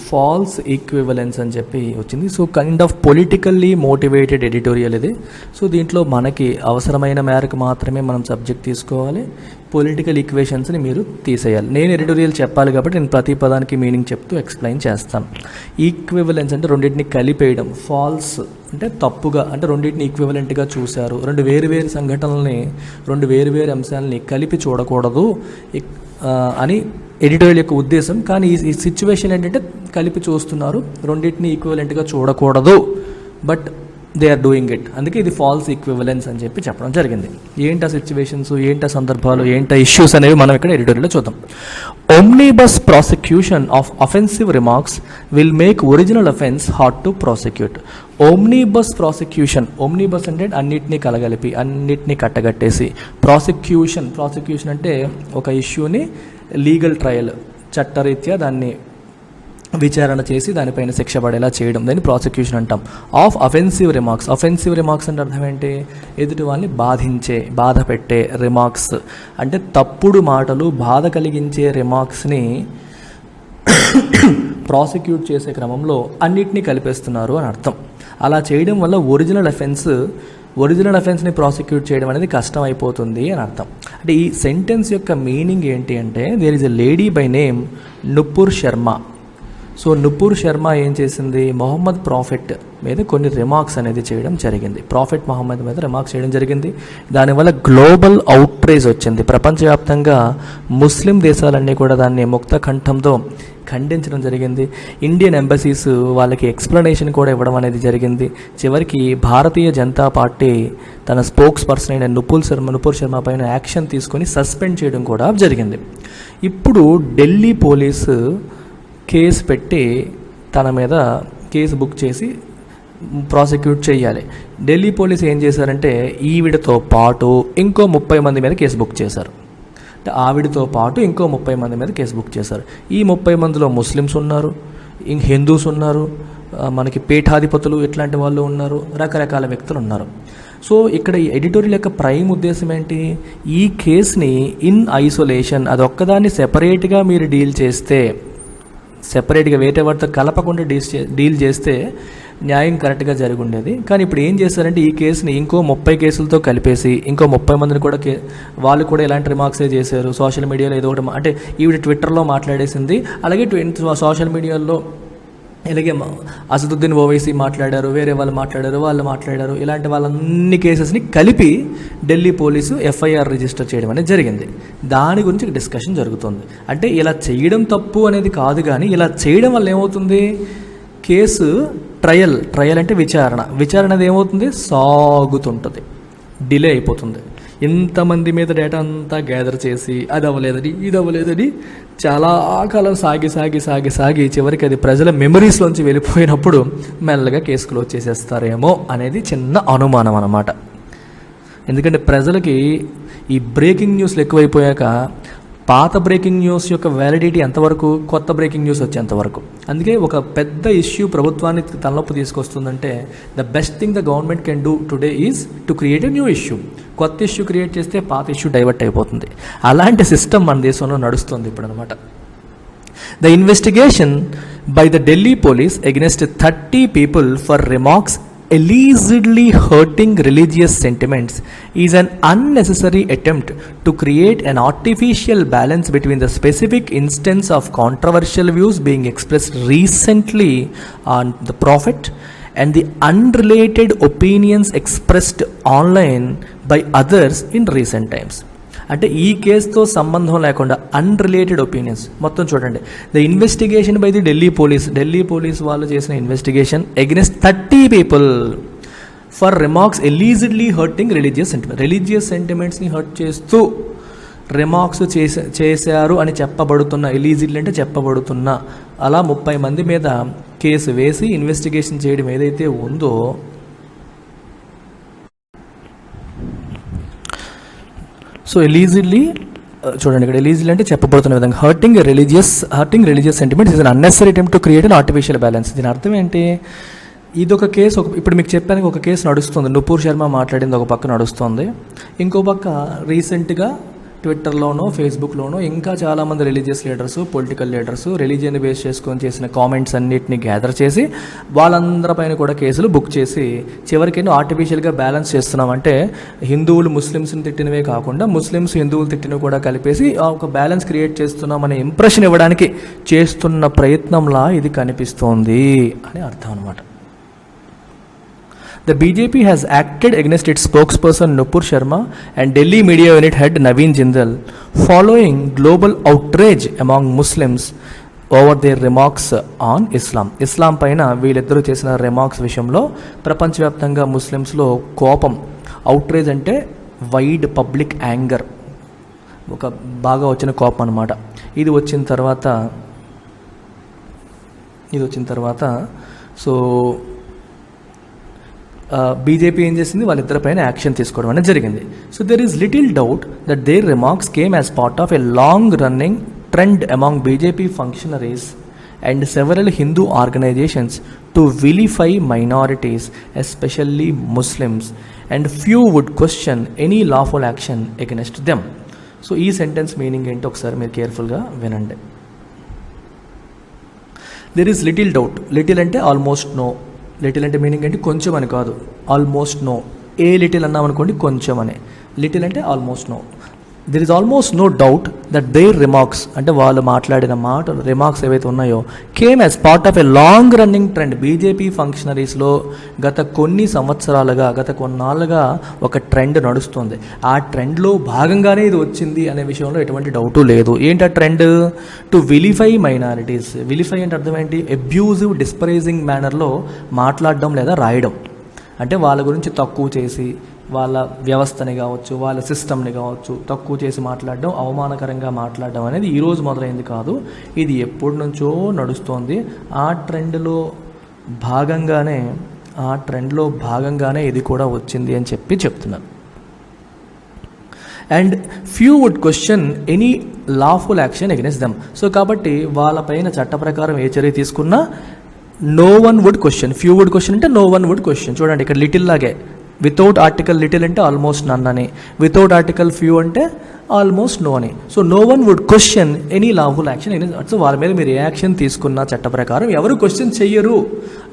Falls equivalence అని చెప్పి వచ్చింది. So kind of politically motivated editorial ఇది. సో దీంట్లో మనకి అవసరమైన మేరకు మాత్రమే మనం సబ్జెక్ట్ తీసుకోవాలి, పొలిటికల్ ఈక్వేషన్స్ని మీరు తీసేయాలి. నేను ఎడిటోరియల్ చెప్పాలి కాబట్టి నేను ప్రతి పదానికి మీనింగ్ చెప్తూ ఎక్స్ప్లెయిన్ చేస్తాను. ఈక్వివలెన్స్ అంటే రెండింటిని కలిపేయడం, ఫాల్స్ అంటే తప్పుగా, అంటే రెండింటిని ఈక్వివలెంట్గా చూశారు, రెండు వేరు సంఘటనల్ని, రెండు వేరు అంశాలని కలిపి చూడకూడదు అని ఎడిటోరియల్ యొక్క ఉద్దేశం. కానీ ఈ సిచ్యువేషన్ ఏంటంటే కలిపి చూస్తున్నారు, రెండింటిని ఈక్వివలెంట్గా చూడకూడదు, but they are doing it. అందుకే ఇది ఫాల్స్ ఈక్వివలెన్స్ అని చెప్పి చెప్పడం జరిగింది. ఏంటా సిచ్యువేషన్స్, ఏంటా సందర్భాలు, ఏంటా ఇష్యూస్ అనేవి మనం ఇక్కడ ఎడిటోరియల్లో చూద్దాం. Omnibus prosecution of offensive remarks will make original offence hard to prosecute. Omnibus prosecution, omnibus అంటే అన్నిటినీ కలగలిపి, అన్నిటినీ కట్టగట్టేసి. ప్రాసిక్యూషన్ అంటే ఒక ఇష్యూని లీగల్ ట్రయల్, చట్టరీత్యా దాన్ని విచారణ చేసి దానిపైన శిక్ష పడేలా చేయడం, దాన్ని ప్రాసిక్యూషన్ అంటాం. ఆఫ్ అఫెన్సివ్ రిమార్క్స్ అంటే అర్థం ఏంటి? ఎదుటి వాళ్ళని బాధ పెట్టే రిమార్క్స్ అంటే తప్పుడు మాటలు, బాధ కలిగించే రిమార్క్స్ని ప్రాసిక్యూట్ చేసే క్రమంలో అన్నిటినీ కలిపేస్తున్నారు అని అర్థం. అలా చేయడం వల్ల ఒరిజినల్ అఫెన్స్ని ప్రాసిక్యూట్ చేయడం అనేది కష్టం అయిపోతుంది అని అర్థం. అంటే ఈ సెంటెన్స్ యొక్క మీనింగ్ ఏంటి అంటే, there is a lady by name Nupur Sharma. So Nupur Sharma ఏం చేసింది? మొహమ్మద్ ప్రాఫెట్ మీద కొన్ని రిమార్క్స్ అనేది చేయడం జరిగింది. ప్రాఫెట్ మొహమ్మద్ మీద రిమార్క్స్ చేయడం జరిగింది. దానివల్ల గ్లోబల్ అవుట్రేజ్ వచ్చింది. ప్రపంచవ్యాప్తంగా ముస్లిం దేశాలన్నీ కూడా దాన్ని ముక్త కంఠంతో ఖండించడం జరిగింది. ఇండియన్ ఎంబసీస్ వాళ్ళకి ఎక్స్ప్లెనేషన్ కూడా ఇవ్వడం అనేది జరిగింది. చివరికి భారతీయ జనతా పార్టీ తన స్పోక్స్ పర్సన్ అయిన నుపుర్ శర్మ పైన యాక్షన్ తీసుకొని సస్పెండ్ చేయడం కూడా జరిగింది. ఇప్పుడు ఢిల్లీ పోలీసు కేసు పెట్టి తన మీద కేసు బుక్ చేసి ప్రాసిక్యూట్ చేయాలి. ఢిల్లీ పోలీసు ఏం చేశారంటే ఈవిడతో పాటు ఇంకో 30 మంది మీద కేసు బుక్ చేశారు. ఆవిడతో పాటు ఇంకో 30 మంది మీద కేసు బుక్ చేశారు. ఈ 30 మందిలో ముస్లిమ్స్ ఉన్నారు, హిందూస్ ఉన్నారు, మనకి పీఠాధిపతులు ఇట్లాంటి వాళ్ళు ఉన్నారు, రకరకాల వ్యక్తులు ఉన్నారు. సో ఇక్కడ ఈ ఎడిటోరియల్ యొక్క ప్రైమ్ ఉద్దేశం ఏంటి? ఈ కేసుని ఇన్ ఐసోలేషన్, అది ఒక్కదాన్ని సెపరేట్గా మీరు డీల్ చేస్తే, సెపరేట్గా వేరే వాటితో కలపకుండా డీల్ చేస్తే న్యాయం కరెక్ట్గా జరిగి ఉండేది. కానీ ఇప్పుడు ఏం చేశారంటే ఈ కేసుని ఇంకో 30 కేసులతో కలిపేసి ఇంకో 30 మందిని కూడా వాళ్ళు కూడా ఇలాంటి రిమార్క్సే చేశారు. సోషల్ మీడియాలో ఏదో ఒకటి అంటే ఈవిడ ట్విట్టర్లో మాట్లాడేసింది, అలాగే సోషల్ మీడియాలో ఇలాగే అసదుద్దీన్ ఓవైసీ మాట్లాడారు, వేరే వాళ్ళు మాట్లాడారు, ఇలాంటి వాళ్ళన్ని కేసెస్ని కలిపి ఢిల్లీ పోలీసు ఎఫ్ఐఆర్ రిజిస్టర్ చేయడం అనేది జరిగింది. దాని గురించి డిస్కషన్ జరుగుతుంది. అంటే ఇలా చేయడం తప్పు అనేది కాదు, కానీ ఇలా చేయడం వల్ల ఏమవుతుంది? కేసు ట్రయల్ అంటే విచారణ అనేది ఏమవుతుంది? సాగుతుంటుంది, డిలే అయిపోతుంది. ఇంతమంది మీద డేటా అంతా గ్యాదర్ చేసి అది అవ్వలేదని చాలా కాలం సాగి చివరికి అది ప్రజల మెమరీస్లోంచి వెళ్ళిపోయినప్పుడు మెల్లగా కేసు క్లోజ్ చేసేస్తారేమో అనేది చిన్న అనుమానం అన్నమాట. ఎందుకంటే ప్రజలకి ఈ బ్రేకింగ్ న్యూస్లు ఎక్కువైపోయాక పాత బ్రేకింగ్ న్యూస్ యొక్క వ్యాలిడిటీ ఎంతవరకు, కొత్త బ్రేకింగ్ న్యూస్ వచ్చేంతవరకు. అందుకే ఒక పెద్ద ఇష్యూ ప్రభుత్వాన్ని తలనొప్పి తీసుకొస్తుందంటే the best thing the government can do today is to create a new issue. కొత్త ఇష్యూ క్రియేట్ చేస్తే పాత ఇష్యూ డైవర్ట్ అయిపోతుంది. అలాంటి సిస్టమ్ మన దేశంలో నడుస్తుంది ఇప్పుడు అనమాట. The investigation by the Delhi police against 30 people for remarks allegedly hurting religious sentiments is an unnecessary attempt to create an artificial balance between the specific instance of controversial views being expressed recently on the Prophet and the unrelated opinions expressed online by others in recent times. అంటే ఈ కేసుతో సంబంధం లేకుండా unrelated opinions మొత్తం చూడండి. The investigation by the Delhi police వాళ్ళు చేసిన investigation against 30 people for remarks allegedly hurting religious సెంటిమెంట్స్ని హర్ట్ చేస్తూ రిమార్క్స్ చేశారు అని చెప్పబడుతున్న, ఎలీజిడ్లీ అంటే చెప్పబడుతున్న, అలా 30 మంది మీద కేసు వేసి ఇన్వెస్టిగేషన్ చేయడం ఏదైతే ఉందో, సో ఎలీజిడ్లీ చూడండి, ఇక్కడ ఎలీజిడ్లీ అంటే చెప్పబడుతున్న విధంగా hurting religious sentiments is an unnecessary attempt to create an artificial balance. దీని అర్థం ఏంటి? ఇదొక కేసు, ఇప్పుడు మీకు చెప్పాను ఒక కేసు నడుస్తుంది, నుపుర్ శర్మ మాట్లాడింది ఒక పక్క నడుస్తుంది, ఇంకో పక్క రీసెంట్గా ట్విట్టర్లోనో ఫేస్బుక్లోనో ఇంకా చాలామంది religious leaders, political leaders religion base చేసుకొని చేసిన కామెంట్స్ అన్నిటిని గ్యాదర్ చేసి వాళ్ళందరిపైన కూడా కేసులు బుక్ చేసి చివరికి ఆర్టిఫిషియల్గా బ్యాలెన్స్ చేస్తున్నామంటే హిందువులు ముస్లిమ్స్ని తిట్టినవే కాకుండా ముస్లిమ్స్ హిందువులు తిట్టినవి కూడా కలిపేసి ఒక బ్యాలెన్స్ క్రియేట్ చేస్తున్నామనే ఇంప్రెషన్ ఇవ్వడానికి చేస్తున్న ప్రయత్నంలా ఇది కనిపిస్తోంది అని అర్థం అనమాట. The BJP has acted against its spokesperson Nupur Sharma and Delhi media unit head Naveen Jindal following global outrage among Muslims over their remarks on Islam. ఇస్లాం పైన వీళ్ళిద్దరూ చేసిన రిమార్క్స్ విషయంలో ప్రపంచవ్యాప్తంగా ముస్లిమ్స్లో కోపం, అవుట్రేజ్ అంటే వైడ్ పబ్లిక్ యాంగర్, ఒక బాగా వచ్చిన కోపం అనమాట. ఇది వచ్చిన తర్వాత సో బీజేపీ ఏం చేసింది, వాళ్ళిద్దరిపైన యాక్షన్ తీసుకోవడం అనేది జరిగింది. So there is little doubt that their remarks came as part of a long running trend among BJP functionaries and several Hindu organizations to vilify minorities, especially Muslims, and few would question any lawful action against them. So ఈ sentence meaning ఏంటో ఒకసారి మీరు కేర్ఫుల్గా వినండి. There is little doubt, little అంటే almost no, little అంటే meaning ఏంటి, కొంచెం అని కాదు, ఆల్మోస్ట్ నో. ఏ లిటిల్ అన్నామనుకోండి కొంచెం అనే, లిటిల్ అంటే almost no. There is almost no doubt that their remarks అంటే వాళ్ళు మాట్లాడిన మాటలు, రిమార్క్స్ ఏవైతే ఉన్నాయో, came as part of a long running trend. BJP ఫంక్షనరీస్లో గత కొన్ని సంవత్సరాలుగా, గత కొన్నాళ్ళుగా ఒక ట్రెండ్ నడుస్తుంది. ఆ ట్రెండ్లో భాగంగానే ఇది వచ్చింది అనే విషయంలో ఎటువంటి డౌటు లేదు. ఏంటి ఆ trend? To vilify minorities. Vilify అంటే అర్థం ఏంటి? అబ్యూజివ్, డిస్పరేజింగ్ మేనర్లో మాట్లాడడం లేదా రాయడం. అంటే వాళ్ళ గురించి తక్కువ చేసి, వాళ్ళ వ్యవస్థని కావచ్చు, వాళ్ళ సిస్టమ్ని కావచ్చు తక్కువ చేసి మాట్లాడడం, అవమానకరంగా మాట్లాడడం అనేది ఈరోజు మొదలైంది కాదు, ఇది ఎప్పటి నుంచో నడుస్తోంది. ఆ ట్రెండ్లో భాగంగానే ఇది కూడా వచ్చింది అని చెప్తున్నారు. And few would question any lawful action against them. So కాబట్టి వాళ్ళపైన చట్ట ప్రకారం ఏ చర్య తీసుకున్నా no one would question. Few would question అంటే నో వన్ వుడ్ క్వశ్చన్. చూడండి ఇక్కడ లిటిల్ లాగే, వితౌట్ ఆర్టికల్ లిటిల్ అంటే ఆల్మోస్ట్ నన్ అని, వితౌట్ ఆర్టికల్ ఫ్యూ అంటే ఆల్మోస్ట్ నో అని. So no one would question any lawful action. So వాళ్ళ మీద మీరు ఏ యాక్షన్ తీసుకున్న చట్ట ప్రకారం ఎవరు క్వశ్చన్ చెయ్యరు.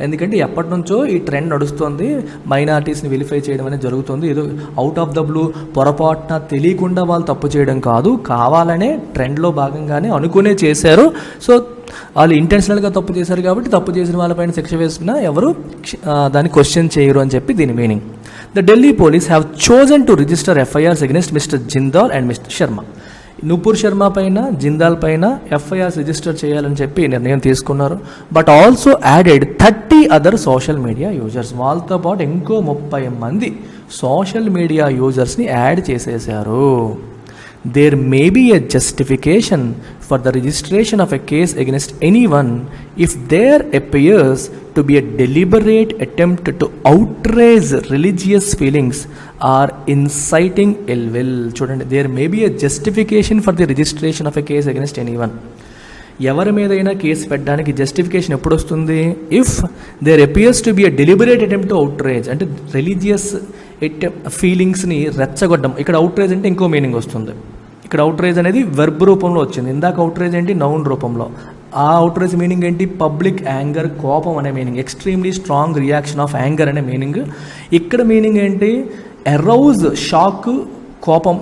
ఎందుకంటే ఎప్పటి నుంచో ఈ ట్రెండ్ నడుస్తుంది, మైనారిటీస్ని వెలిఫై చేయడం అనేది జరుగుతుంది. ఏదో అవుట్ ఆఫ్ ద బ్లూ పొరపాటున తెలియకుండా వాళ్ళు తప్పు చేయడం కాదు, కావాలనే ట్రెండ్లో భాగంగానే అనుకునే చేశారు. సో వాళ్ళు ఇంటెన్షనల్గా తప్పు చేశారు కాబట్టి తప్పు చేసిన వాళ్ళపైన శిక్ష వేసుకున్నా ఎవరు దాన్ని క్వశ్చన్ చేయరు అని చెప్పి దీని meaning. The Delhi police have chosen to register FIRs against Mr. Jindal and Mr. Sharma. Nupur Sharma పైన, జిందాల్ పైన FIRs రిజిస్టర్ చేయాలని చెప్పి నిర్ణయం తీసుకున్నారు. But also added 30 other social media users. వాళ్ళతో పాటు ఇంకో 30 మంది సోషల్ మీడియా యూజర్స్ని యాడ్ చేసేశారు. There may be a justification for the registration of a case against anyone if there appears to be a deliberate attempt to outrage religious feelings or inciting ill will. చూడండి, there may be a justification for the registration of a case against anyone. ఎవరి మీదైనా case పెట్టడానికి justification ఎప్పుడు వస్తుంది? If there appears to be a deliberate attempt to outrage, అంటే religious ఫీలింగ్స్ని రెచ్చగొట్టడం. ఇక్కడ అవుట్రేజ్ అంటే ఇంకో మీనింగ్ వస్తుంది. ఇక్కడ అవుట్రేజ్ అనేది వెర్బ్ రూపంలో వచ్చింది, ఇందాక అవుట్రేజ్ ఏంటి నౌన్ రూపంలో. ఆ అవుట్రేజ్ మీనింగ్ ఏంటి? పబ్లిక్ యాంగర్, కోపం అనే meaning, extremely strong reaction of anger అనే మీనింగ్. ఇక్కడ మీనింగ్ ఏంటి? అరౌజ్, షాక్, కోపం,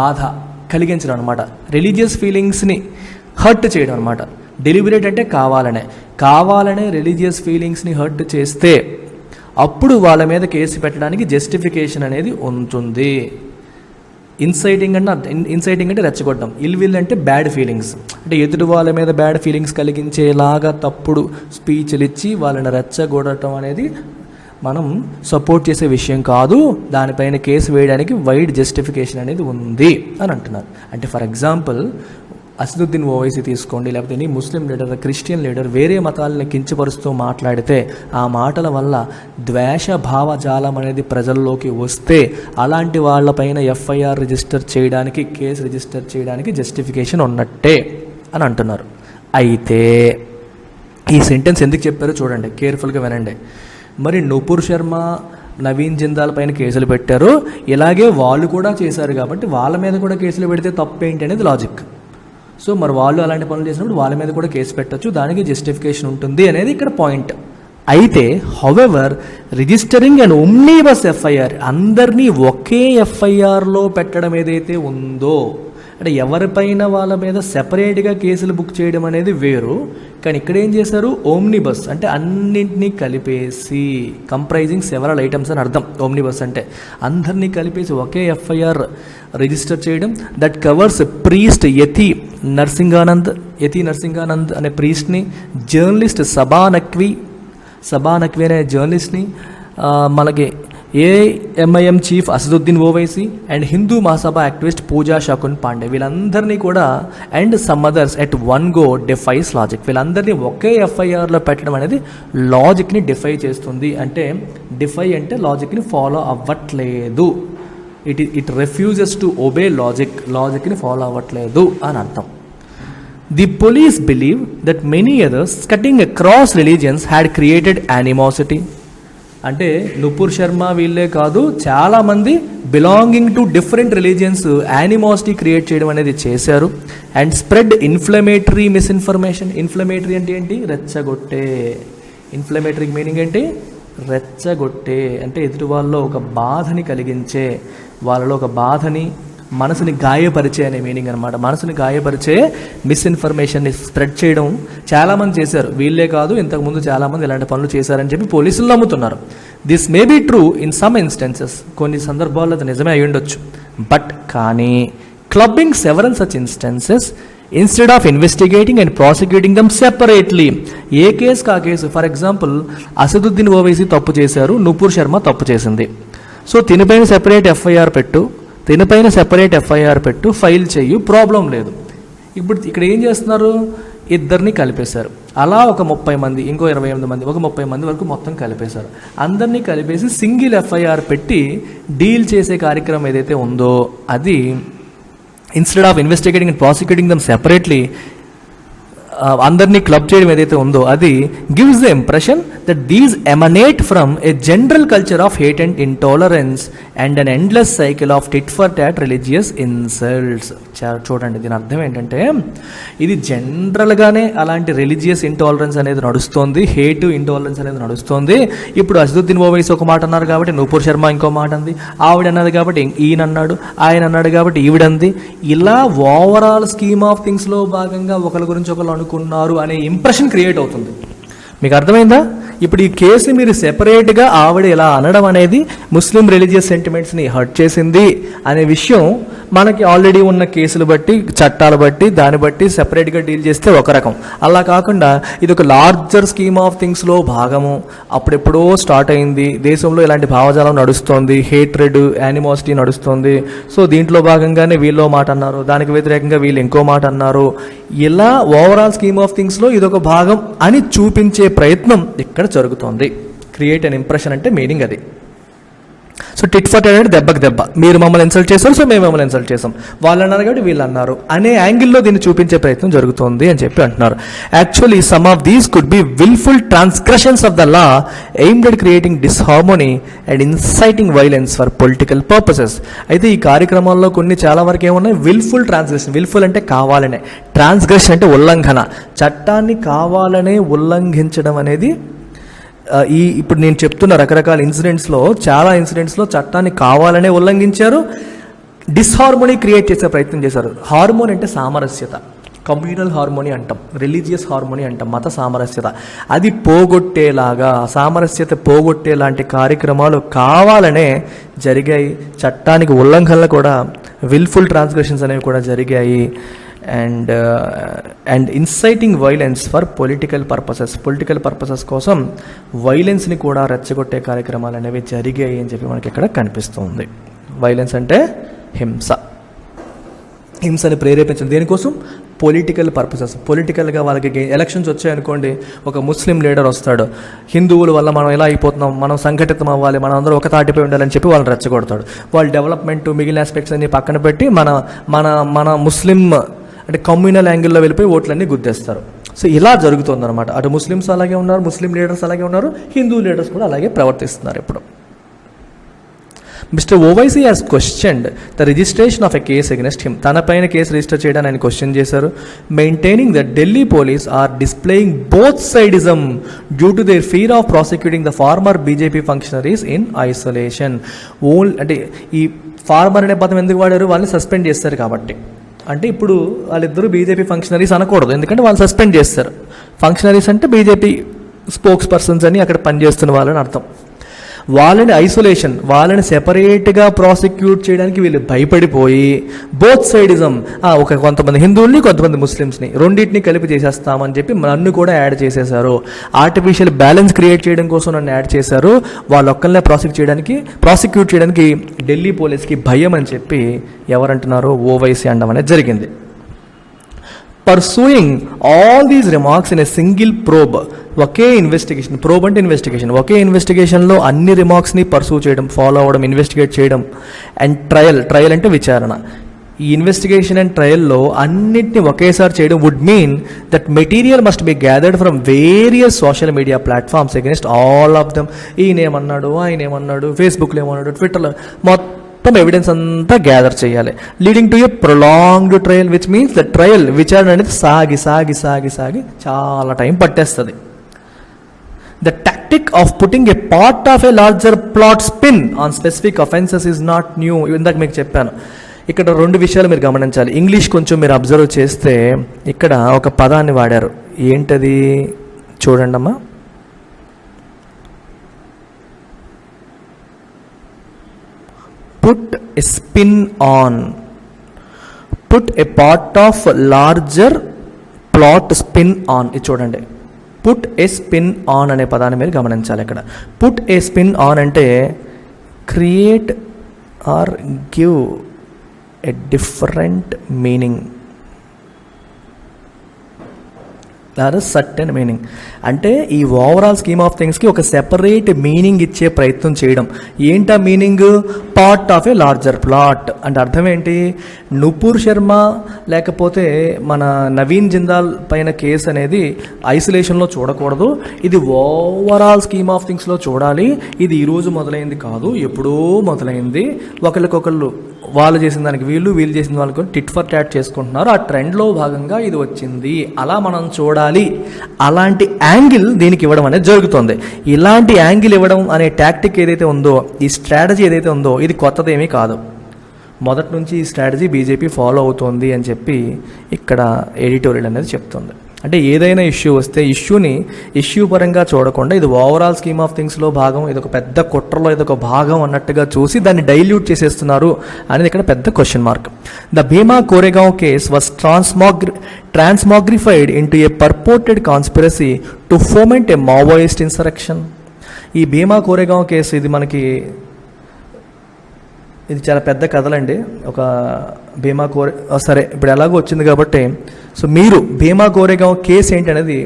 బాధ కలిగించడం అనమాట. రిలీజియస్ ఫీలింగ్స్ని హర్ట్ చేయడం అనమాట. డెలిబరేట్ అంటే కావాలనే రిలీజియస్ ఫీలింగ్స్ని హర్ట్ చేస్తే అప్పుడు వాళ్ళ మీద కేసు పెట్టడానికి జస్టిఫికేషన్ అనేది ఉంటుంది. ఇన్సైటింగ్ అంటే రెచ్చగొట్టడం, ఇల్ విల్ అంటే బ్యాడ్ ఫీలింగ్స్, అంటే ఎదుటి వాళ్ళ మీద బ్యాడ్ ఫీలింగ్స్ కలిగించేలాగా తప్పుడు స్పీచ్లు ఇచ్చి వాళ్ళని రెచ్చగొట్టడం అనేది మనం సపోర్ట్ చేసే విషయం కాదు. దానిపైన కేసు వేయడానికి వైడ్ జస్టిఫికేషన్ అనేది ఉంది అని అంటున్నారు. అంటే ఫర్ ఎగ్జాంపుల్ అసదుద్దీన్ ఓవైసీ తీసుకోండి, లేకపోతే ఎనీ ముస్లిం లీడర్, క్రిస్టియన్ లీడర్ వేరే మతాలను కించపరుస్తూ మాట్లాడితే ఆ మాటల వల్ల ద్వేష భావజాలం అనేది ప్రజల్లోకి వస్తే అలాంటి వాళ్ళపైన FIR రిజిస్టర్ చేయడానికి, కేసు రిజిస్టర్ చేయడానికి జస్టిఫికేషన్ ఉన్నట్టే అని అంటున్నారు. అయితే ఈ సెంటెన్స్ ఎందుకు చెప్పారో చూడండి, కేర్ఫుల్గా వినండి. మరి నూపూర్ శర్మ నవీన్ జిందాల్ పైన కేసులు పెట్టారు, ఇలాగే వాళ్ళు కూడా చేశారు కాబట్టి వాళ్ళ మీద కూడా కేసులు పెడితే తప్పేంటి అనేది లాజిక్. సో మరి వాళ్ళు అలాంటి పనులు చేసినప్పుడు వాళ్ళ మీద కూడా కేసు పెట్టచ్చు, దానికి జస్టిఫికేషన్ ఉంటుంది అనేది ఇక్కడ పాయింట్. అయితే however registering and omnibus FIR, అందరినీ ఒకే ఎఫ్ఐఆర్లో పెట్టడం ఏదైతే ఉందో, అంటే ఎవరిపైన వాళ్ళ మీద సెపరేట్గా కేసులు బుక్ చేయడం అనేది వేరు. కానీ ఇక్కడ ఏం చేశారు, ఓమ్నిబస్ అంటే అన్నింటినీ కలిపేసి, కంప్రైజింగ్ సెవరల్ ఐటమ్స్ అని అర్థం. ఓమ్నిబస్ అంటే అందరినీ కలిపేసి ఒకే ఎఫ్ఐఆర్ రిజిస్టర్ చేయడం. That covers priest Yati Narsinghanand అనే ప్రీస్ట్ని, జర్నలిస్ట్ సబా నక్వీ అనే జర్నలిస్ట్ని, మనకి AIMIM chief Asaduddin Owaisi and Hindu Mahasabha activist Pooja Shakun Pandey, వీళ్ళందరినీ కూడా and some others at one go defies logic. వీళ్ళందరినీ ఒకే ఎఫ్ఐఆర్లో పెట్టడం అనేది లాజిక్ని డిఫై చేస్తుంది. అంటే డిఫై అంటే లాజిక్ని ఫాలో అవ్వట్లేదు, ఇట్ రిఫ్యూజెస్ టు ఒబే లాజిక్ని ఫాలో అవ్వట్లేదు అని అర్థం. The police believe that many others cutting across religions had created animosity. అంటే నుపూర్ శర్మ వీళ్ళే కాదు, చాలామంది belonging to different religions animosity create చేయడం అనేది చేశారు. And spread inflammatory misinformation. Inflammatory అంటే ఏంటి, రెచ్చగొట్టే. ఇన్ఫ్లమేటరీ మీనింగ్ ఏంటి, రెచ్చగొట్టే అంటే ఎదుటి వాళ్ళలో ఒక బాధని కలిగించే, వాళ్ళలో ఒక బాధని, మనసుని గాయపరిచే అనే మీనింగ్ అనమాట. మనసుని గాయపరిచే మిస్ఇన్ఫర్మేషన్ని స్ప్రెడ్ చేయడం చాలామంది చేశారు, వీళ్ళే కాదు ఇంతకుముందు చాలామంది ఇలాంటి పనులు చేశారని చెప్పి పోలీసులు నమ్ముతున్నారు. This may be true in some instances, కొన్ని సందర్భాల్లో అది నిజమే అయి ఉండొచ్చు. బట్ కానీ clubbing several such instances instead of investigating and prosecuting them separately, ఏ కేసు ఆ case. For example Asaduddin Owaisi తప్పు చేశారు, నుపూర్ శర్మ తప్పు చేసింది, సో దీనిపైన సెపరేట్ ఎఫ్ఐఆర్ పెట్టు, ఫైల్ చెయ్యి, ప్రాబ్లం లేదు. ఇప్పుడు ఇక్కడ ఏం చేస్తున్నారు, ఇద్దరిని కలిపేశారు. అలా ఒక 30 మంది, ఇంకో 28 మంది, ఒక 30 మంది వరకు మొత్తం కలిపేశారు. అందరినీ కలిపేసి సింగిల్ ఎఫ్ఐఆర్ పెట్టి డీల్ చేసే కార్యక్రమం ఏదైతే ఉందో అది instead of investigating and prosecuting them separately, అందరినీ క్లబ్ చేయడం ఏదైతే ఉందో అది gives the impression that these emanate from a general culture of hate and intolerance and an endless cycle of tit for tat religious insults. చూడండి, దీని అర్థం ఏంటంటే ఇది జనరల్గానే అలాంటి రిలీజియస్ ఇంటాలరెన్స్ అనేది నడుస్తోంది, హేట్ ఇంటాలరెన్స్ అనేది నడుస్తోంది. ఇప్పుడు అసదుద్దీన్ ఓవైసీ ఒక మాట అన్నారు కాబట్టి నూపూర్ శర్మ ఇంకో మాట అంది, ఆవిడ అన్నది కాబట్టి ఈయన అన్నాడు, ఆయన అన్నాడు కాబట్టి ఈవిడంది. ఇలా ఓవరాల్ స్కీమ్ ఆఫ్ థింగ్స్లో భాగంగా ఒకరి గురించి ఒకరు అనుకున్నారు అనే ఇంప్రెషన్ క్రియేట్ అవుతుంది. మీకు అర్థమైందా? ఇప్పుడు ఈ కేసు మీరు సెపరేట్గా ఆవిడ ఇలా అనడం అనేది ముస్లిం రిలీజియస్ సెంటిమెంట్స్ని హర్ట్ చేసింది అనే విషయం మనకి ఆల్రెడీ ఉన్న కేసులు బట్టి, చట్టాలు బట్టి, దాన్ని బట్టి సెపరేట్గా డీల్ చేస్తే ఒక రకం. అలా కాకుండా ఇది ఒక లార్జర్ స్కీమ్ ఆఫ్ థింగ్స్లో భాగము, అప్పుడెప్పుడో స్టార్ట్ అయింది, దేశంలో ఇలాంటి భావజాలం నడుస్తోంది, హేట్రెడ్, యానిమాసిటీ నడుస్తోంది. సో దీంట్లో భాగంగానే వీళ్ళు మాట అన్నారు, దానికి వ్యతిరేకంగా వీళ్ళు ఇంకో మాట అన్నారు. ఇలా ఓవరాల్ స్కీమ్ ఆఫ్ థింగ్స్లో ఇదొక భాగం అని చూపించే ప్రయత్నం ఇక్కడ జరుగుతోంది. క్రియేట్ అన్ ఇంప్రెషన్ అంటే మీనింగ్ అది. సో టిట్ ఫర్ టాట్ అంటే దెబ్బకి దెబ్బ, మీరు మమ్మల్ని ఇన్సల్ట్ చేశారు, సో మేము మమ్మల్ని ఇన్సల్ట్ చేసాం, వాళ్ళు అన్నారు కాబట్టి వీళ్ళు అన్నారు అనే యాంగిల్లో దీన్ని చూపించే ప్రయత్నం జరుగుతుంది అని చెప్పి అంటున్నారు. Actually some of these could be wilful transgressions of the law aimed at creating disharmony and inciting violence for political purposes. అయితే ఈ కార్యక్రమాల్లో కొన్ని చాలా వరకు ఏమున్నాయి, విల్ఫుల్ ట్రాన్స్గ్రెషన్. విల్ఫుల్ అంటే కావాలనే, ట్రాన్స్గ్రెషన్ అంటే ఉల్లంఘన, చట్టాన్ని కావాలనే ఉల్లంఘించడం అనేది ఇప్పుడు నేను చెప్తున్న రకరకాల ఇన్సిడెంట్స్లో, చాలా ఇన్సిడెంట్స్లో చట్టాన్ని కావాలనే ఉల్లంఘించారు, డిస్హార్మోనీ క్రియేట్ చేసే ప్రయత్నం చేశారు. హార్మోని అంటే సామరస్యత, కమ్యూనల్ హార్మోని అంటాం, రిలీజియస్ హార్మోని అంటాం, మత సామరస్యత. అది పోగొట్టేలాగా, సామరస్యత పోగొట్టేలాంటి కార్యక్రమాలు కావాలనే జరిగాయి. చట్టానికి ఉల్లంఘనలు కూడా, విల్ఫుల్ ట్రాన్స్గ్రెషన్స్ అనేవి కూడా జరిగాయి. And inciting violence for political purposes కోసం వైలెన్స్ని కూడా రెచ్చగొట్టే కార్యక్రమాలు అనేవి జరిగాయి అని చెప్పి మనకి ఇక్కడ కనిపిస్తుంది. వైలెన్స్ అంటే హింసని ప్రేరేపించడం, దేనికోసం, పొలిటికల్ పర్పసెస్. పొలిటికల్గా వాళ్ళకి ఎలక్షన్స్ వచ్చాయనుకోండి, ఒక ముస్లిం లీడర్ వస్తాడు, హిందువుల వల్ల మనం ఎలా అయిపోతున్నాం, మనం సంఘటితం అవ్వాలి, మనం అందరూ ఒక తాటిపై ఉండాలని చెప్పి వాళ్ళని రెచ్చగొడతాడు. వాళ్ళు డెవలప్మెంట్, మిగిలిన ఆస్పెక్ట్స్ అన్ని పక్కన పెట్టి మన ముస్లిం అంటే కమ్యూనల్ యాంగిల్లో వెళ్ళిపోయి ఓట్లన్నీ గుద్దేస్తారు. సో ఇలా జరుగుతుందన్నమాట. అటు ముస్లిమ్స్ అలాగే ఉన్నారు, ముస్లిం లీడర్స్ అలాగే ఉన్నారు, హిందూ లీడర్స్ కూడా అలాగే ప్రవర్తిస్తున్నారు ఇప్పుడు. Mister Owaisi has questioned the registration of a case against him. తన పైన కేసు రిజిస్టర్ చేయడానికి ఆయన క్వశ్చన్ చేశారు. Maintaining the Delhi police are displaying both sideism due to their fear of prosecuting the former BJP functionaries in isolation. అంటే ఈ farmer అనే పదం ఎందుకు వాడారు? వాళ్ళని సస్పెండ్ చేస్తారు కాబట్టి. అంటే ఇప్పుడు వాళ్ళిద్దరూ బీజేపీ ఫంక్షనరీస్ అనకూడదు, ఎందుకంటే వాళ్ళు సస్పెండ్ చేస్తారు. ఫంక్షనరీస్ అంటే బీజేపీ స్పోక్స్ పర్సన్స్ అని అక్కడ పనిచేస్తున్న వాళ్ళని అర్థం. వాళ్ళని ఐసోలేషన్, వాళ్ళని సెపరేట్గా ప్రాసిక్యూట్ చేయడానికి వీళ్ళు భయపడిపోయి బోత్ సైడిజం, కొంతమంది హిందువుల్ని కొంతమంది ముస్లిమ్స్ని రెండింటిని కలిపి చేసేస్తామని చెప్పి నన్ను కూడా యాడ్ చేసేశారు. ఆర్టిఫిషియల్ బ్యాలెన్స్ క్రియేట్ చేయడం కోసం నన్ను యాడ్ చేశారు. వాళ్ళొక్కళ్ళనే ప్రాసిక్యూట్ చేయడానికి ఢిల్లీ పోలీస్కి భయం అని చెప్పి ఎవరంటున్నారు? ఓవైసీ అనడం అనేది జరిగింది. Pursuing all these remarks in a single probe, ఒకే ఇన్వెస్టిగేషన్, ప్రోబ్ అంటే ఇన్వెస్టిగేషన్, ఒకే ఇన్వెస్టిగేషన్లో అన్ని రిమార్క్స్ని పర్సూ చేయడం, ఫాలో అవ్వడం, ఇన్వెస్టిగేట్ చేయడం. అండ్ ట్రయల్ అంటే విచారణ. ఈ ఇన్వెస్టిగేషన్ అండ్ ట్రయల్లో అన్నింటినీ ఒకేసారి చేయడం would mean that material must be gathered from various social media platforms against all of them. ఈయనేమన్నాడు, ఆయనేమన్నాడు, ఫేస్బుక్లో ఏమన్నాడు, ట్విట్టర్లో, మొత్తం ఎవిడెన్స్ అంతా గ్యాదర్ చేయాలి. Leading to a prolonged trial, which means the trial, విచారణ అనేది సాగి చాలా టైం పట్టేస్తుంది. The tactic of putting a part of a larger plot spin on specific offenses is not new. ఇందాక మీకు చెప్పాను. ఇక్కడ రెండు విషయాలు మీరు గమనించాలి. ఇంగ్లీష్ కొంచెం మీరు అబ్జర్వ్ చేస్తే ఇక్కడ ఒక పదాన్ని వాడారు. ఏంటది చూడండి అమ్మా. Put a spin on. Put a part of larger plot spin on. ఇది చూడండి. పుట్ ఏ స్పిన్ ఆన్ అనే పదాన్ని మీరు గమనించాలి. ఇక్కడ పుట్ ఏ స్పిన్ ఆన్ అంటే create or give a different meaning, లేదా సర్టెన్ మీనింగ్. అంటే ఈ ఓవరాల్ స్కీమ్ ఆఫ్ థింగ్స్కి ఒక సెపరేట్ మీనింగ్ ఇచ్చే ప్రయత్నం చేయడం. ఏంటా meaning? Part of A larger plot అంటే అర్థం ఏంటి? నుపూర్ శర్మ లేకపోతే మన నవీన్ జిందాల్ పైన కేసు అనేది ఐసోలేషన్లో చూడకూడదు, ఇది ఓవరాల్ స్కీమ్ ఆఫ్ థింగ్స్లో చూడాలి. ఇది ఈరోజు మొదలైంది కాదు, ఎప్పుడో మొదలైంది. ఒకరికొకళ్ళు వాళ్ళు చేసిన దానికి వీళ్ళు చేసిన వాళ్ళకి టిట్ ఫర్ టాట్ చేసుకుంటున్నారు. ఆ ట్రెండ్లో భాగంగా ఇది వచ్చింది, అలా మనం చూడాలి. అలాంటి యాంగిల్ దీనికి ఇవ్వడం అనేది జరుగుతుంది. ఇలాంటి యాంగిల్ ఇవ్వడం అనే టాక్టిక్ ఏదైతే ఉందో, ఈ స్ట్రాటజీ ఏదైతే ఉందో, ఇది కొత్తదేమీ కాదు. మొదటి నుంచి ఈ స్ట్రాటజీ బీజేపీ ఫాలో అవుతోంది అని చెప్పి ఇక్కడ ఎడిటోరియల్ అనేది చెప్తుంది. అంటే ఏదైనా ఇష్యూ వస్తే ఇష్యూ పరంగా చూడకుండా ఇది ఓవరాల్ స్కీమ్ ఆఫ్ థింగ్స్లో భాగం, ఇది ఒక పెద్ద కుట్రలో ఇదొక భాగం అన్నట్టుగా చూసి దాన్ని డైల్యూట్ చేసేస్తున్నారు అనేది ఇక్కడ పెద్ద question mark. The Bhima Koregaon case was transmogrified into a purported conspiracy to foment a Maoist insurrection. ఈ భీమా కోరేగాంవ్ కేసు ఇది చాలా పెద్ద కథలండి. ఒక భీమా సరే ఇప్పుడు ఎలాగో వచ్చింది కాబట్టి, సో మీరు భీమా కోరేగాంవ్ కేసు ఏంటి అనేది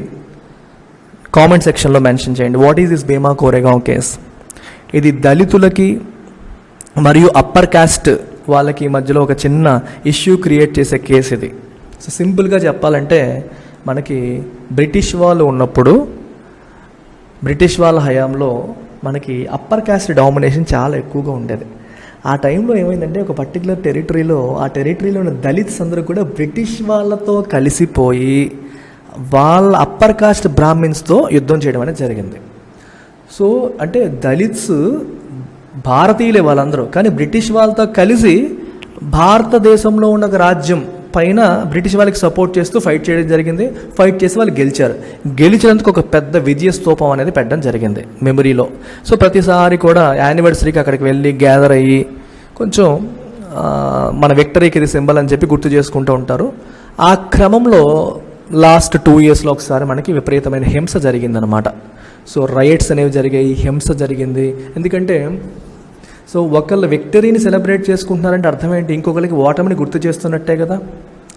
కామెంట్ సెక్షన్లో మెన్షన్ చేయండి. What is this Bhima Koregaon case? ఇది దళితులకి మరియు అప్పర్ కాస్ట్ వాళ్ళకి మధ్యలో ఒక చిన్న ఇష్యూ క్రియేట్ చేసే కేసు ఇది. సో సింపుల్గా చెప్పాలంటే మనకి బ్రిటిష్ వాళ్ళు ఉన్నప్పుడు, బ్రిటిష్ వాళ్ళ హయాంలో మనకి అప్పర్ కాస్ట్ డామినేషన్ చాలా ఎక్కువగా ఉండేది. ఆ టైంలో ఏమైందంటే ఒక పర్టికులర్ టెరిటరీలో ఉన్న దళిత్స్ అందరూ కూడా బ్రిటిష్ వాళ్ళతో కలిసిపోయి వాళ్ళ అప్పర్ కాస్ట్ బ్రాహ్మిన్స్తో యుద్ధం చేయడం అనేది జరిగింది. సో అంటే దళిత్స్ భారతీయులే వాళ్ళందరూ, కానీ బ్రిటిష్ వాళ్ళతో కలిసి భారతదేశంలో ఉన్న ఒక రాజ్యం పైన బ్రిటిష్ వాళ్ళకి సపోర్ట్ చేస్తూ ఫైట్ చేయడం జరిగింది. ఫైట్ చేసి వాళ్ళు గెలిచినందుకు ఒక పెద్ద విజయ స్తూపం అనేది పెట్టడం జరిగింది మెమరీలో. సో ప్రతిసారి కూడా యానివర్సరీకి అక్కడికి వెళ్ళి గ్యాదర్ అయ్యి కొంచెం మన విక్టరీకి ఇది సింబల్ అని చెప్పి గుర్తు చేసుకుంటూ ఉంటారు. ఆ క్రమంలో లాస్ట్ 2 yearsలో ఒకసారి మనకి విపరీతమైన హింస జరిగిందనమాట. సో రైట్స్ అనేవి జరిగాయి, హింస జరిగింది. ఎందుకంటే సో ఒకళ్ళు విక్టరీని సెలబ్రేట్ చేసుకుంటున్నారంటే అర్థం ఏంటి? ఇంకొకరికి ఓటమిని గుర్తు చేస్తున్నట్టే కదా,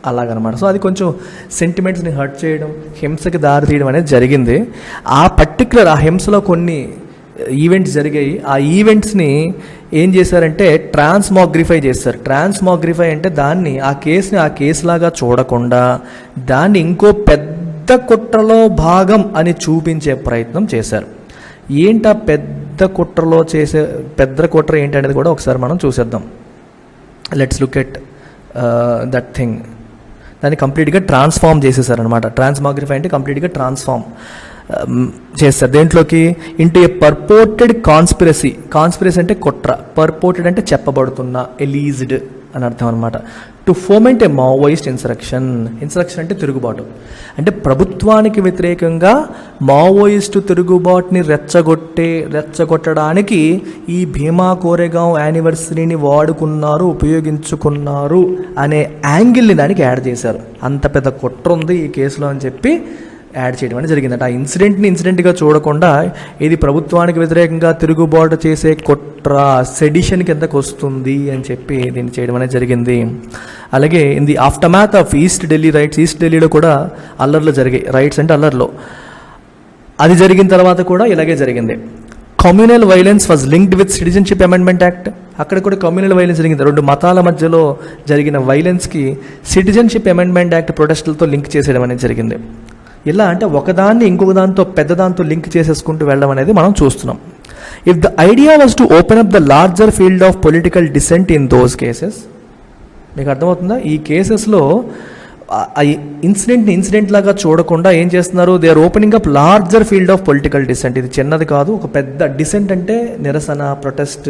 అలాగనమాట. సో అది కొంచెం సెంటిమెంట్స్ని హర్ట్ చేయడం, హింసకి దారి తీయడం అనేది జరిగింది. ఆ హింసలో కొన్ని ఈవెంట్స్ జరిగాయి. ఆ ఈవెంట్స్ని ఏం చేశారంటే ట్రాన్స్మాగ్రిఫై చేశారు. ట్రాన్స్మాగ్రిఫై అంటే ఆ కేసులాగా చూడకుండా దాన్ని ఇంకో పెద్ద కుట్రలో భాగం అని చూపించే ప్రయత్నం చేశారు. ఏంటా పెద్ద పెద్ద కుట్ర ఏంటనేది కూడా ఒకసారి మనం చూసేద్దాం. Let's look at that thing. దాన్ని కంప్లీట్గా ట్రాన్స్ఫార్మ్ చేసేసారనమాట. ట్రాన్స్మాగ్రిఫై అంటే కంప్లీట్గా ట్రాన్స్ఫార్మ్ చేస్తారు దేంట్లోకి, ఇంటూ ఏ పర్పోర్టెడ్ కాన్స్పిరసీ అంటే కుట్ర, పర్పోర్టెడ్ అంటే చెప్పబడుతున్న, ఎలీజ్డ్ అని అర్థం అనమాట. టు ఫోమెంట్ ఏ మావోయిస్ట్ ఇన్సరక్షన్ అంటే తిరుగుబాటు, అంటే ప్రభుత్వానికి వ్యతిరేకంగా మావోయిస్టు తిరుగుబాటుని రెచ్చగొట్టడానికి ఈ భీమా కోరెగాం యానివర్సరీని ఉపయోగించుకున్నారు అనే యాంగిల్ని దానికి యాడ్ చేశారు. అంత పెద్ద కుట్ర ఉంది ఈ కేసులో అని చెప్పి యాడ్ చేయడం అనేది జరిగింది. ఆ ఇన్సిడెంట్గా చూడకుండా ఇది ప్రభుత్వానికి వ్యతిరేకంగా తిరుగుబాటు చేసే కుట్ర, సెడిషన్ కిందకు వస్తుంది అని చెప్పి దీన్ని చేయడం అనేది జరిగింది. అలాగే ఇన్ ది ఆఫ్టర్మ్యాథ్ ఆఫ్ ఈస్ట్ ఢిల్లీలో కూడా అల్లర్లు జరిగాయి. రైట్స్ అంటే అల్లర్లో అది జరిగిన తర్వాత కూడా ఇలాగే జరిగింది. Communal violence was linked with citizenship amendment act. అక్కడ కూడా కమ్యూనల్ వైలెన్స్ జరిగింది. 2 మతాల మధ్యలో జరిగిన వైలెన్స్కి సిటిజన్షిప్ అమెండ్మెంట్ యాక్ట్ ప్రొటెస్టులతో లింక్ చేసేయడం అనేది జరిగింది. ఇలా అంటే ఒకదాన్ని ఇంకొక దాంతో పెద్దదాంతో లింక్ చేసేసుకుంటూ వెళ్ళడం అనేది మనం చూస్తున్నాం. If the idea was to open up the larger field of political dissent in those cases, మీకు అర్థమవుతుందా? ఈ కేసెస్లో ఇన్సిడెంట్ లాగా చూడకుండా ఏం చేస్తున్నారు, they are opening up larger field of political dissent. ఇది చిన్నది కాదు, ఒక పెద్ద డిసెంట్ అంటే నిరసన, ప్రొటెస్ట్.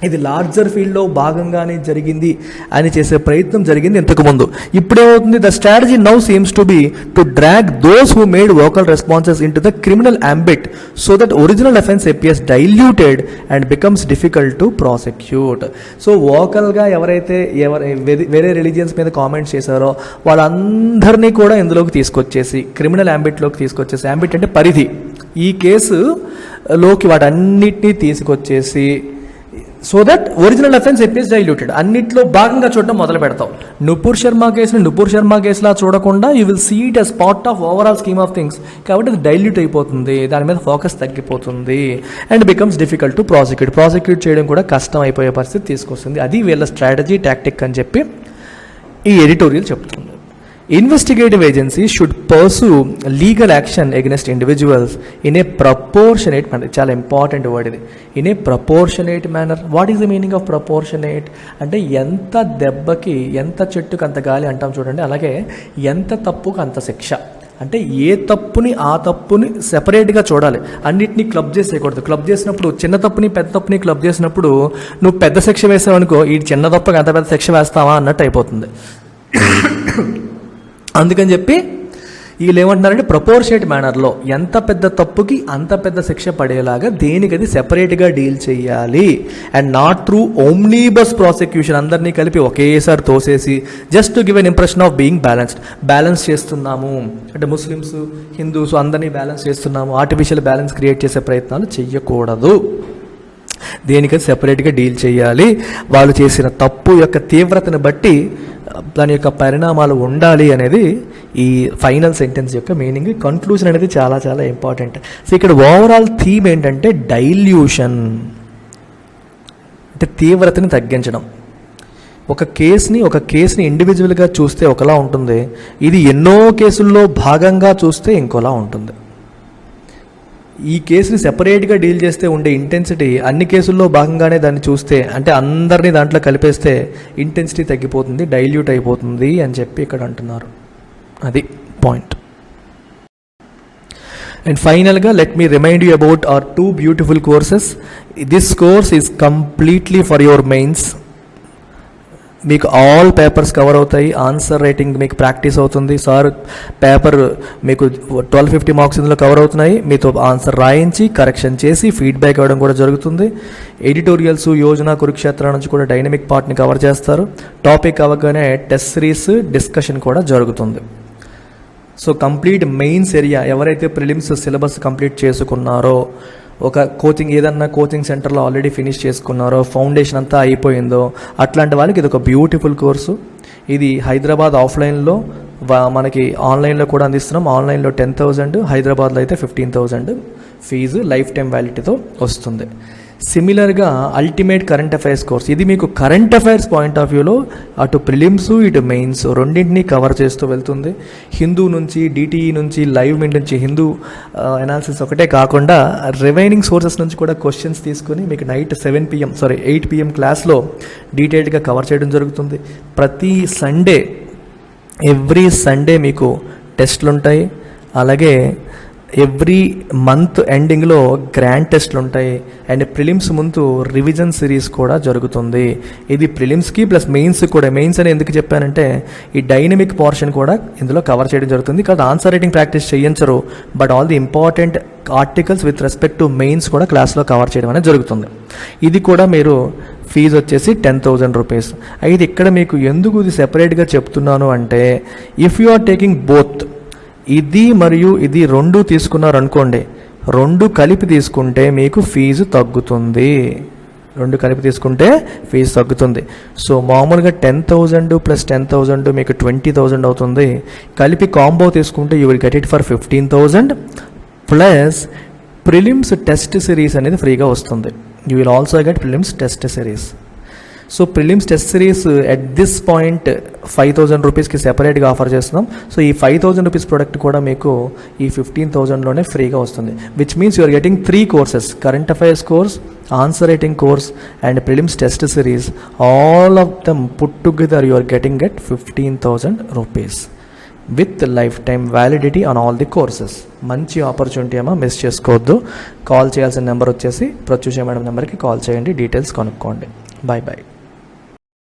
ఇది లార్జర్ ఫీల్డ్లో భాగంగానే జరిగింది అని చేసే ప్రయత్నం జరిగింది ఇంతకుముందు. ఇప్పుడేమవుతుంది, the strategy now seems to be to drag those who made vocal responses into the criminal ambit so that original offence appears diluted and becomes difficult to prosecute. So వోకల్గా ఎవరైతే వేరే రిలీజియన్స్ మీద comments చేశారో వాళ్ళందరినీ కూడా ఇందులోకి తీసుకొచ్చేసి criminal అంబిట్లోకి తీసుకొచ్చేసి, అంబిట్ అంటే పరిధి, ఈ కేసులోకి వాటన్నిటినీ తీసుకొచ్చేసి so that original offence appears diluted, అన్నిట్లో భాగంగా చూడటం మొదలు పెడతాం. నుపూర్ శర్మ కేసులా చూడకుండా you will see it as part of overall scheme of things. కాబట్టి అది డైల్యూట్ అయిపోతుంది, దాని మీద ఫోకస్ తగ్గిపోతుంది and becomes difficult to prosecute చేయడం కూడా కష్టం అయిపోయే పరిస్థితి తీసుకొస్తుంది. అది వీళ్ళ స్ట్రాటజీ, టాక్టిక్ అని చెప్పి ఈ ఎడిటోరియల్ చెప్తుంది. Investigative agencies should pursue legal action against individuals in a proportionate manner. చాలా ఇంపార్టెంట్ వర్డ్ ఇది, in a proportionate manner. What is the meaning of proportionate? అంటే ఎంత దెబ్బకి ఎంత చెట్టుకు అంత గాలి అంటాం చూడండి, అలాగే ఎంత తప్పుకు అంత శిక్ష. అంటే ఏ తప్పుని ఆ తప్పుని సెపరేట్గా చూడాలి, అన్నిటినీ క్లబ్ చేసేయకూడదు. క్లబ్ చేసినప్పుడు చిన్న తప్పుని పెద్ద తప్పుని క్లబ్ చేసినప్పుడు నువ్వు పెద్ద శిక్ష వేసావు అనుకో, ఈ చిన్న తప్పుకి అంత పెద్ద శిక్ష వేస్తావా అన్నట్టు అయిపోతుంది. అందుకని చెప్పి వీళ్ళు ఏమంటున్నారంటే ప్రపోర్షనేట్ మేనర్లో ఎంత పెద్ద తప్పుకి అంత పెద్ద శిక్ష పడేలాగా దేనికది సెపరేట్గా డీల్ చేయాలి. అండ్ నాట్ త్రూ ఓమ్నీబస్ ప్రాసిక్యూషన్, అందరినీ కలిపి ఒకేసారి తోసేసి just to give an impression of being balance చేస్తున్నాము అంటే ముస్లిమ్స్, హిందూస్ అందరినీ బ్యాలెన్స్ చేస్తున్నాము, ఆర్టిఫిషియల్ బ్యాలెన్స్ క్రియేట్ చేసే ప్రయత్నాలు చెయ్యకూడదు. దేనికది సెపరేట్గా డీల్ చేయాలి. వాళ్ళు చేసిన తప్పు యొక్క తీవ్రతను బట్టి దాని యొక్క పరిణామాలు ఉండాలి అనేది ఈ ఫైనల్ సెంటెన్స్ యొక్క మీనింగ్. కన్క్లూజన్ అనేది చాలా చాలా ఇంపార్టెంట్. సో ఇక్కడ ఓవరాల్ థీమ్ ఏంటంటే డైల్యూషన్, అంటే తీవ్రతని తగ్గించడం. ఒక కేసుని ఇండివిజువల్గా చూస్తే ఒకలా ఉంటుంది, ఇది ఎన్నో కేసుల్లో భాగంగా చూస్తే ఇంకోలా ఉంటుంది. ఈ కేసుని సెపరేట్గా డీల్ చేస్తే ఉండే ఇంటెన్సిటీ అన్ని కేసుల్లో భాగంగానే దాన్ని చూస్తే, అంటే అందరినీ దాంట్లో కలిపేస్తే ఇంటెన్సిటీ తగ్గిపోతుంది, డైల్యూట్ అయిపోతుంది అని చెప్పి ఇక్కడ అంటున్నారు. అది పాయింట్. అండ్ ఫైనల్గా let me remind you about our 2 beautiful courses. This course is completely for your mains. మీకు ఆల్ పేపర్స్ కవర్ అవుతాయి, ఆన్సర్ రైటింగ్ మీకు ప్రాక్టీస్ అవుతుంది. సార్ పేపర్ మీకు 1250 మార్క్స్ ఇందులో కవర్ అవుతున్నాయి, మీతో ఆన్సర్ రాయించి కరెక్షన్ చేసి ఫీడ్బ్యాక్ ఇవ్వడం కూడా జరుగుతుంది. ఎడిటోరియల్స్, యోజన, కురుక్షేత్ర నుంచి కూడా డైనమిక్ పార్ట్ని కవర్ చేస్తారు. టాపిక్ అవ్వగానే టెస్ట్ సిరీస్, డిస్కషన్ కూడా జరుగుతుంది. సో కంప్లీట్ మెయిన్స్ ఏరియా ఎవరైతే ప్రిలిమ్స్ సిలబస్ కంప్లీట్ చేసుకున్నారో, ఒక ఏదన్నా కోచింగ్ సెంటర్లో ఆల్రెడీ ఫినిష్ చేసుకున్నారో, ఫౌండేషన్ అంతా అయిపోయిందో అట్లాంటి వాళ్ళకి ఇది ఒక బ్యూటిఫుల్ కోర్సు. ఇది హైదరాబాద్ ఆఫ్లైన్లో, మనకి ఆన్లైన్లో కూడా అందిస్తున్నాం. ఆన్లైన్లో 10,000, హైదరాబాద్లో అయితే 15,000 ఫీజు లైఫ్ టైం వ్యాలిటీతో వస్తుంది. సిమిలర్గా అల్టిమేట్ కరెంట్ అఫైర్స్ కోర్స్, ఇది మీకు కరెంట్ అఫైర్స్ పాయింట్ ఆఫ్ వ్యూలో అటు ప్రిలిమ్స్ ఇటు మెయిన్స్ రెండింటినీ కవర్ చేస్తూ వెళ్తుంది. హిందూ నుంచి, డిటిఈ నుంచి, లైవ్ మింట్ నుంచి హిందూ అనాలిసిస్ ఒకటే కాకుండా రిమైనింగ్ సోర్సెస్ నుంచి కూడా క్వశ్చన్స్ తీసుకొని మీకు నైట్ 8 PM క్లాస్లో డీటెయిల్డ్గా కవర్ చేయడం జరుగుతుంది. ప్రతి సండే, ఎవ్రీ సండే మీకు టెస్ట్లు ఉంటాయి. అలాగే ఎవ్రీ మంత్ ఎండింగ్లో గ్రాండ్ టెస్ట్లు ఉంటాయి. అండ్ ప్రిలిమ్స్ ముందు రివిజన్ సిరీస్ కూడా జరుగుతుంది. ఇది ప్రిలిమ్స్కి ప్లస్ మెయిన్స్ కూడా. మెయిన్స్ అని ఎందుకు చెప్పానంటే ఈ డైనమిక్ పోర్షన్ కూడా ఇందులో కవర్ చేయడం జరుగుతుంది. కాదు ఆన్సర్ రైటింగ్ ప్రాక్టీస్ చేయించరు, but all the important articles with respect to mains కూడా క్లాస్లో కవర్ చేయడం అనేది జరుగుతుంది. ఇది కూడా మీరు ఫీజు వచ్చేసి 10,000 రూపీస్. అయితే ఇక్కడ మీకు ఎందుకు ఇది సెపరేట్గా చెప్తున్నాను అంటే, if you are taking both, ఇది మరియు ఇది రెండు తీసుకున్నారు అనుకోండి, రెండు కలిపి తీసుకుంటే మీకు ఫీజు తగ్గుతుంది. సో మామూలుగా 10,000 ప్లస్ 10,000 మీకు 20,000 అవుతుంది. కలిపి కాంబో తీసుకుంటే you will get it for 15,000 plus prelims test series అనేది ఫ్రీగా వస్తుంది. You will also get prelims test series. So prelims test series at this point 5,000 రూపీస్కి సెపరేట్గా ఆఫర్ చేస్తున్నాం. సో ఈ 5,000 రూపీస్ ప్రోడక్ట్ కూడా మీకు ఈ 15,000లోనే ఫ్రీగా వస్తుంది. Which means you are getting 3 courses, current affairs course, answer writing course and prelims test series. All of them put together you are getting at 15,000 rupees with life time validity on all the courses. మంచి opportunity అమ్మా, miss చేసుకోవద్దు. Call చేయాల్సిన number వచ్చేసి Pratyusha madam నెంబర్కి call చేయండి, details కనుక్కోండి. Bye bye.